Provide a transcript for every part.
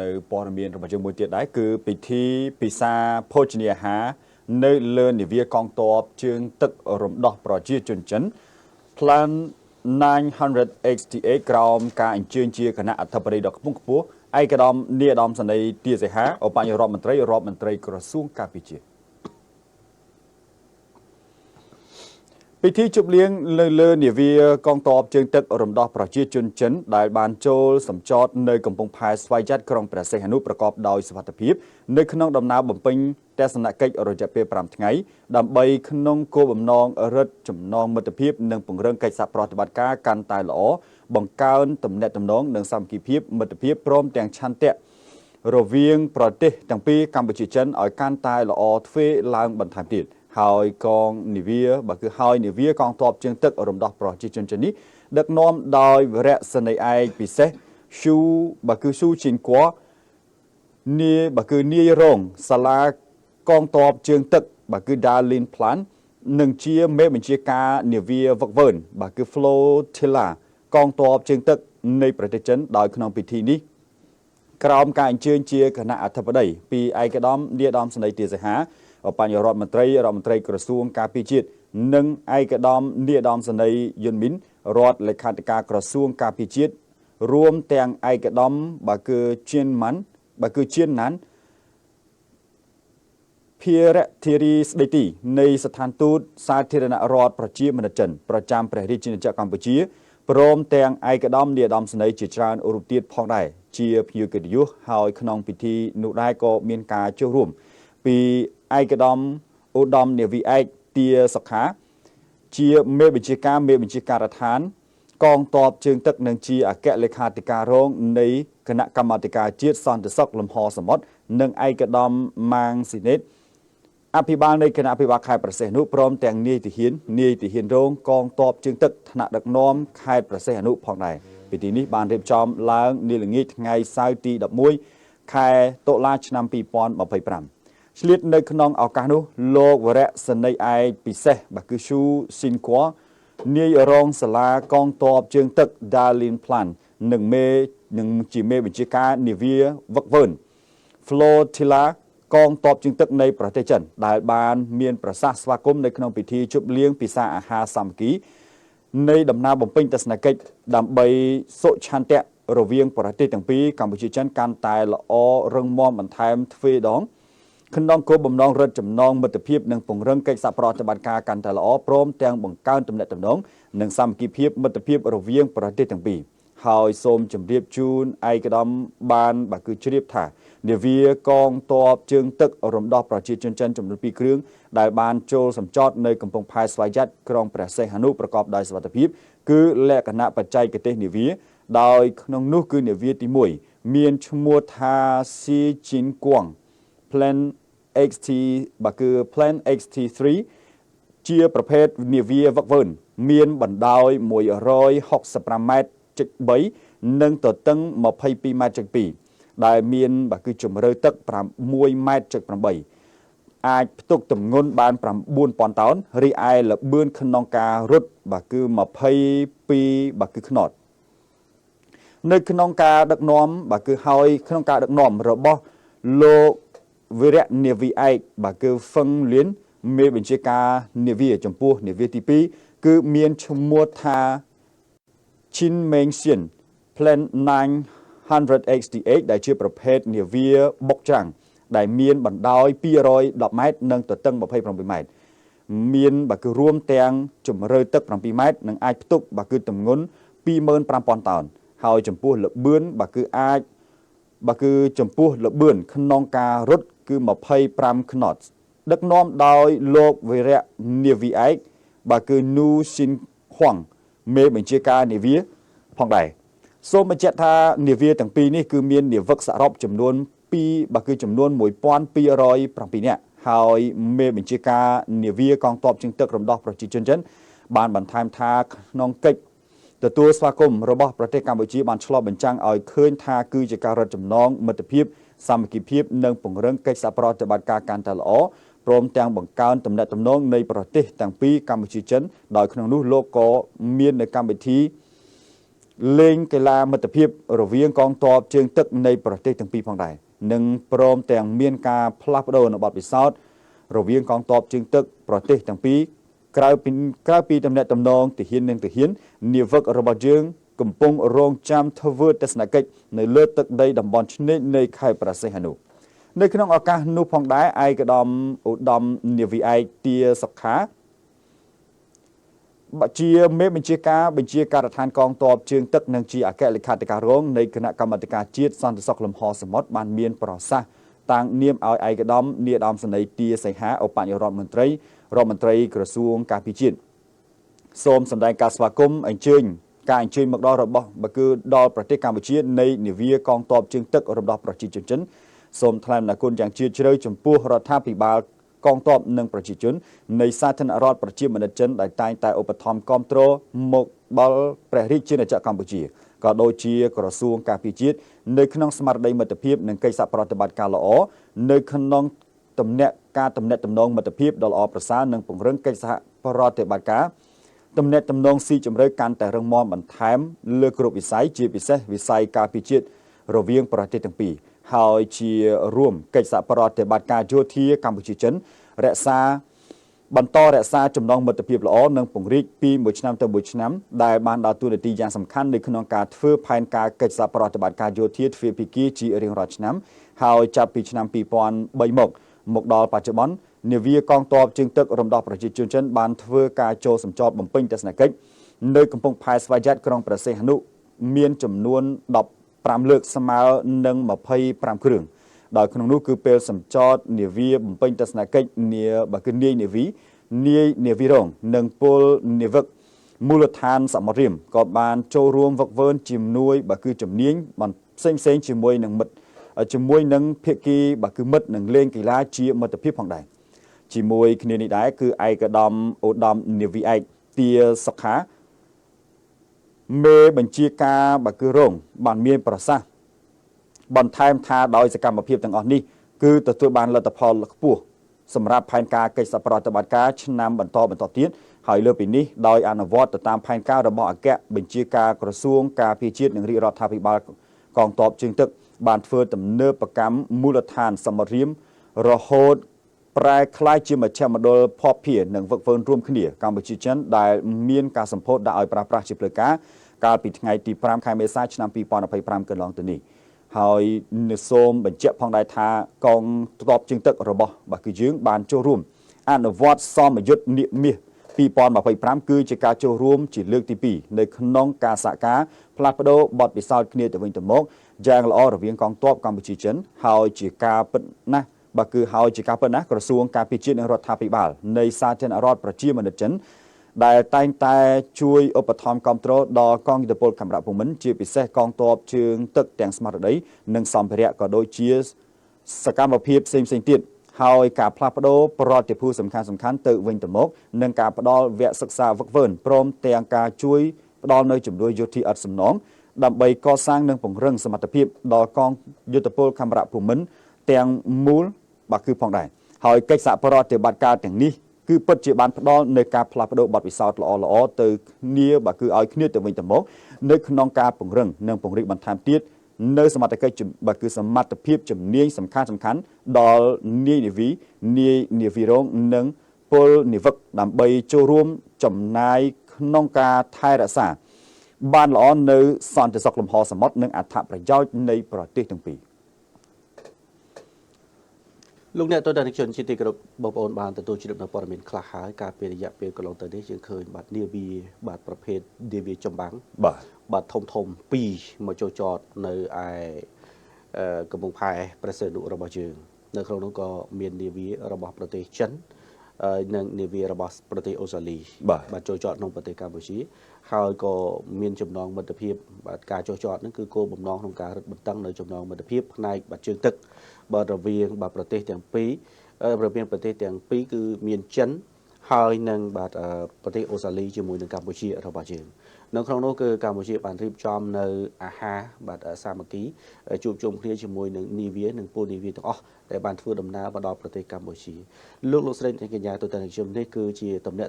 នៅព័ត៌មានរបស់យើងមួយទៀតដែរគឺពិធីពិសាភោជនីយអាហារនៅលើនាវាកងទ័ពជើងទឹករំដោះប្រជាជនចិន Plan 900XTA ក្រោមការអញ្ជើញជាគណៈអធិបតីដ៏ខ្ពង់ខ្ពស់ឯកឧត្តមនាយឧត្តមសេនីយ៍ទាសីហាឧបញ្ញរដ្ឋមន្ត្រីក្រសួងការពារជាតិពិធីជប់លៀងលើនាវាកងទ័ពជើងទឹករំដោះប្រជាជនចិនដែលបានចូលសម្ចតនៅកំពង់ផែស្វ័យយ័តក្រុងព្រះសីហនុប្រកបដោយសុវត្ថិភាពនៅក្នុងដំណើរបំពេញទស្សនកិច្ចរយៈពេល5ថ្ងៃដើម្បីក្នុងគោលបំណងរឹតចំណងមិត្តភាពនិងពង្រឹងកិច្ចសហប្រតិបត្តិការកាន់តែល្អបង្កើនទំនាក់ទំនងនិងសាមគ្គីភាពមិត្តភាពព្រមទាំងឆន្ទៈរវាងប្រទេសទាំងពីរកម្ពុជាចិនឲ្យកាន់តែល្អទ្វេឡើងបន្ថែមទៀតហើយកងនាវានាវាកងទ័ពជើងទឹករំដោះប្រជាជនចិននេះដឹកនាំដោយវរៈសេនីយ៍ឯកពិសេសស៊ូជីនគួនាយរងសាលាកងទ័ពជើងទឹកដាលីនផ្លាននិងជាមេបញ្ជាការនាវាវឹកវើនFlotilla កងទ័ពជើងទឹកនៃប្រទេសចិនដោយក្នុងពិធីនេះក្រោមការអញ្ជើញជាគណៈអធិបតីពីឯកឧត្តមនាយឧត្តមសេនីយ៍ទាសីហាឧបញ្ញរដ្ឋមន្ត្រីក្រសួងការពារជាតិនិងឯកឧត្តមនាយឧត្តមសេនីយ៍យុនមីនរដ្ឋលេខាធិការក្រសួងការពារជាតិរួមទាំងឯកឧត្តមជៀនណានភារធារីស្ដីទីនៃស្ថានទូតសាធារណរដ្ឋប្រជាមានិតចិនប្រចាំព្រះរាជាណាចក្រកម្ពុជាព្រមទាំងឯកឧត្តមនាយឧត្តមសេនីយ៍ជាច្រើនរូបទៀតផងដែរជាភ្ញៀវកិត្តិយសហើយក្នុងពិធីនោះដែរក៏មានការចូលរួមពីឯកឧត្តមឧត្តមនាវីឯកទាសុខាជាមេបញ្ជាការដ្ឋានកងទ័ពជើងទឹកនិងជាអគ្គលេខាធិការរងនៃគណៈកម្មាធិការជាតិសន្តិសុខលំហសមុទ្រនិងឯកឧត្តមម៉ាងស៊ីណេតអភិបាលនៃគណៈអភិបាលខេត្តប្រសេះនុព្រមទាំងនាយទាហានរងកងទ័ពជើងទឹកថ្នាក់ដឹកនាំខេត្តប្រសេះនុផងដែរពិធីនេះបានរៀបចំឡើងនាល្ងាចថ្ងៃសៅរ៍ទី11ខែតុលាឆ្នាំ2025ឆ្លៀតនៅក្នុងឱកាសនោះលោកវរៈសេនីយ៍ឯកពិសេសស៊ូស៊ីនគួនាយរងសាលាកងទ័ពជើងទឹកដាលីនផ្លាននិងជាមេបញ្ជាការនាវាវឹកវើនFlotilla កងទ័ពជើងទឹកនៃប្រទេសចិនដែលបានមានប្រសាសន៍ស្វាគមន៍នៅក្នុងពិធីជប់លៀងពិសាអាហារសាមគ្គីនៃដំណើរបំពេញទស្សនកិច្ចដើម្បីសុឆន្ទៈរវាងប្រទេសទាំងពីរកម្ពុជាចិនកាន់តែល្អរឹងមាំបន្ថែមទ្វេដងក្នុងគោលបំណងរឹតចំណងមិត្តភាពនិងពង្រឹងកិច្ចសហប្រតិបត្តិការកាន់តែល្អព្រមទាំងបង្កើនទំនាក់ទំនងនិងសាមគ្គីភាពមិត្តភាពរវាងប្រទេសទាំងពីរហើយសូមជម្រាបជូនឯកឧត្តមបានជ្រាបថានាវាកងទ័ពជើងទឹករំដោះប្រជាជនចិនចំនួន2គ្រឿងដែលបានចូលសម្ចតនៅកំពង់ផែស្វ័យយ័តក្រុងព្រះសីហនុប្រកបដោយសុវត្ថិភាពគឺលក្ខណៈបច្ចេកទេសនាវាដោយក្នុងនោះគឺនាវាទី1មានឈ្មោះថាស៊ីជីនគួង Plan XT3 ជាប្រភេទនាវាវឹកវើនមានបណ្ដោយ165ម៉ែត្រ3និងទទឹង22ម៉ែត្រ2ដែលមានជម្រៅទឹក6ម៉ែត្រ8អាចផ្ទុកទម្ងន់បាន 9,000 តោនរីឯល្បឿនក្នុងការរត់22ខ្នត់នៅក្នុងការដឹកនាំហើយក្នុងការដឹកនាំរបស់លោកវីរៈនាវីឯកហ្វឹងលៀនមេបញ្ជាការនាវាចំពោះនាវាទី2គឺមានឈ្មោះថាឈិនមេងសៀន Plan 900XTA ដែលជាប្រភេទនាវាបុកច្រាំងដែលមានបណ្ដោយ210ម៉ែត្រនិងទទឹង28ម៉ែត្រមានរួមទាំងជម្រៅទឹក7ម៉ែត្រនិងអាចផ្ទុកទម្ងន់ 25,000 តោនហើយចំពោះល្បឿនចំពោះល្បឿនក្នុងការរត់គឺ25ខ្នត់ដឹកនាំដោយលោកវីរៈនាវីឯកនូស៊ីនហួងមេបញ្ជាការនាវាផងដែរសូមបញ្ជាក់ថានាវាទាំងពីរនេះគឺមាននាវិកសរុបចំនួនចំនួន 1207 នាក់ហើយមេបញ្ជាការនាវាកងទ័ពជើងទឹករំដោះប្រជាជនចិនបានបន្ថែមថាក្នុងកិច្ចទទួលស្វាគមន៍របស់ប្រទេសកម្ពុជាបានឆ្លុះបញ្ចាំងឲ្យឃើញថាគឺជាការរឹតចំណងមិត្តភាពសាមគ្គីភាពនិងពង្រឹងកិច្ចសហប្រតិបត្តិការកាន់តែល្អព្រមទាំងបង្កើនទំនាក់ទំនងនៃប្រទេសទាំងពីរកម្ពុជាចិនដោយក្នុងនោះលោកក៏មាននៅកម្មវិធី លេងកីឡាមិត្តភាពរវាងកងទ័ពជើងទឹកនៃប្រទេសទាំងពីរផងដែរនិងព្រមទាំងមានការផ្លាស់ប្ដូរនៅបទពិសោធន៍រវាងកងទ័ពជើងទឹកប្រទេសទាំងពីរក្រៅពីទំនាក់ទំនងទាហាននិងទាហាននាវិករបស់យើងកំពុងរងចាំធ្វើទស្សនកិច្ចនៅលើទឹកដីតំបន់ឆ្នេរនៃខេត្តព្រះសីហនុនៅក្នុងឱកាសនោះផងដែរឯកឧត្តមនាវីឯកទាសុខាជាមេបញ្ជាការដ្ឋានកងទ័ពជើងទឹកនិងជាអគ្គលេខាធិការរងនៃគណៈកម្មាធិការជាតិសន្តិសុខលំហសមុទ្របានមានប្រសាសន៍តាំងនាមឲ្យឯកឧត្តមនាយឧត្តមសេនីយ៍ទាសីហាឧបនាយករដ្ឋមន្ត្រីក្រសួងការពារជាតិសូមសម្ដែងការស្វាគមន៍អញ្ជើញមកដល់របស់គឺដល់ប្រទេសកម្ពុជានៃនាវាកងទ័ពជើងទឹករបស់ប្រជាជនចិនសូមថ្លែងអំណរគុណយ៉ាងជ្រាលជ្រៅចំពោះរដ្ឋាភិបាលកងទ័ពនិងប្រជាជននៃសាធារណរដ្ឋប្រជាមានិតចិនដែលតែងតែឧបត្ថម្ភគាំទ្រមកដល់ព្រះរាជាណាចក្រកម្ពុជាក៏ដូចជាក្រសួងការពារជាតិនៅក្នុងស្មារតីមិត្តភាពនិងកិច្ចសហប្រតិបត្តិការល្អនៅក្នុងទំនាក់ទំនងមិត្តភាពដ៏ល្អប្រសើរនិងពង្រឹងកិច្ចសហប្រតិបត្តិការទំនាក់ទំនងស៊ីជម្រៅកាន់តែរឹងមាំបន្ថែមលើគ្រប់វិស័យជាពិសេសវិស័យការពារជាតិរវាងប្រទេសទាំងពីរហើយជារួមកិច្ចសហប្រតិបត្តិការយោធាកម្ពុជាចិនបន្តរក្សាចំណងមិត្តភាពល្អនិងពង្រីកពីមួយឆ្នាំទៅមួយឆ្នាំដែលបានដើរតួនាទីយ៉ាងសំខាន់នៅក្នុងការធ្វើផែនការកិច្ចសហប្រតិបត្តិការយោធាទ្វេភាគីជារៀងរាល់ឆ្នាំហើយចាប់ពីឆ្នាំ2003មកដល់បច្ចុប្បន្ននាវាកងទ័ពជើងទឹករំដោះប្រជាជនចិនបានធ្វើការចូលសម្ចតបំពេញទស្សនកិច្ចនៅកំពង់ផែស្វយ័តក្រុងព្រះសីហនុមានចំនួន15លើកស្មើនឹង25គ្រឿងដោយក្នុងនោះគឺពេលសម្ចតនាវាបំពេញទស្សនកិច្ចនាយនាវីរងនិងពលនាវិកមូលដ្ឋានសមុទ្ររៀមក៏បានចូលរួមវឹកវើជំនួយជំនាញផ្សេងជាមួយនឹងភាគីមិត្តនិងលេងកីឡាជាមិត្តភាពផងដែរជាមួយគ្នានេះដែរគឺឯកឧត្តមនាវីឯកទាសុខាមេបញ្ជាការរងបានមានប្រសាសន៍បន្ថែមថាដោយសកម្មភាពទាំងអស់នេះគឺទទួលបានលទ្ធផលខ្ពស់សម្រាប់ផែនការកិច្ចសហប្រតិបត្តិការឆ្នាំបន្តទៀតហើយលើពីនេះដោយអនុវត្តទៅតាមផែនការរបស់អគ្គបញ្ជាការក្រសួងការពារជាតិនិងរាជរដ្ឋាភិបាលកងទ័ពជើងទឹកបានធ្វើទំនើបកម្មមូលដ្ឋានសមុទ្ររៀមរហូតប្រែក្លាយជាមជ្ឈមណ្ឌលភស្តុភារនិងវឹកវើរួមគ្នាកម្ពុជាចិនដែលមានការសម្ពោធដាក់ឲ្យប្រើប្រាស់ជាផ្លូវការកាលពីថ្ងៃទី5ខែមេសាឆ្នាំ2025កន្លងទៅនេះហើយសូមបញ្ជាក់ផងដែរថាកងទ័ពជើងទឹករបស់គឺយើងបានចូលរួមអនុវត្តសមយុទ្ធនាមាស2025គឺជាការចូលរួមជាលើកទី2នៅក្នុងការសហការផ្លាស់ប្ដូរបទពិសោធន៍គ្នាទៅវិញទៅមកយ៉ាងល្អរវាងកងទ័ពកម្ពុជាចិនហើយជាការពិតណាស់ក្រសួងការពារជាតិនិងរដ្ឋាភិបាលនៃសាធារណរដ្ឋប្រជាមានិតចិនដែលតែងតែជួយឧបត្ថម្ភគាំទ្រដល់កងយុទ្ធពលខេមរភូមិន្ទជាពិសេសកងទ័ពជើងទឹកទាំងស្មារតីនិងសម្ភារៈក៏ដូចជាសកម្មភាពផ្សេងទៀតហើយការផ្លាស់ប្ដូរប្រតិភូសំខាន់ទៅវិញទៅមកនិងការផ្ដល់វគ្គសិក្សាវឹកវើព្រមទាំងការជួយផ្ដល់នៅជំនួយយោធាឥតសំណងដើម្បីកសាងនិងពង្រឹងសមត្ថភាពដល់កងយុទ្ធពលខេមរភូមិន្ទទាំងមូលគឺផងដែរហើយកិច្ចសហប្រតិបត្តិការទាំងនេះគឺពិតជាបានផ្ដល់នៅការផ្លាស់ប្ដូរបទពិសោធន៍ល្អទៅគ្នាគឺឲ្យគ្នាទៅវិញទៅមកនៅក្នុងការពង្រឹងនិងពង្រីកបន្ថែមទៀតនៅសមត្ថភាពជំនាញសំខាន់ដល់នាយនាវីរងនិងពលនិវឹកដើម្បីចូលរួមចំណាយក្នុងការថែរក្សាបានល្អនៅសន្តិសុខលំហសមុទ្រនិងអត្ថប្រយោជន៍នៃប្រទេសទាំងពីរលោកអ្នកទស្សនិកជនជាទីគោរពបងប្អូនបានទទួលជ្រាបនៅព័ត៌មានខ្លះហើយការពេលរយៈពេលកន្លងទៅនេះយើងឃើញបាទនាវាបាទប្រភេទនាវាចម្បាំងបាទធំ2មកចូលចតនៅឯកំពង់ផែព្រះសីហនុរបស់យើងនៅក្នុងនោះក៏មាននាវារបស់ប្រទេសចិននិងនាវារបស់ប្រទេសអូស្ត្រាលីបាទចូលចតក្នុងប្រទេសកម្ពុជាហើយក៏មានចំណងមិត្តភាពបាទការចុះចតហ្នឹងគឺគោលបំណងក្នុងការរឹតបន្តឹងនៅចំណងមិត្តភាពផ្នែកបាទជើងទឹកបាទរវាងបាទប្រទេសទាំងពីរគឺមានចិនហើយនិងបាទប្រទេសអូស្ត្រាលីជាមួយនឹងកម្ពុជារបស់យើងនៅក្នុងនោះគឺកម្ពុជាបានរៀបចំនៅអាហារបាទសាមគ្គីជួបជុំគ្នាជាមួយនឹងនាវានិងពលនាវាទាំងអស់ដែលបានធ្វើដំណើរមកដល់ប្រទេសកម្ពុជាលោកស្រីនិងកញ្ញាទស្សនិកជននេះគឺជាតំណែង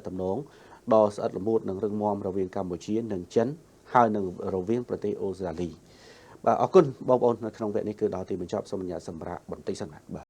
ដ៏ស្អិតល្មួតនិងរឹងមាំរវាងកម្ពុជានិងចិន ហើយនឹងរវាងប្រទេសអូស្ត្រាលីបាទអរគុណបងប្អូននៅក្នុងវគ្គនេះគឺដល់ទីបញ្ចប់សូមអនុញ្ញាតសម្រាប់បន្តិចសិនបាទ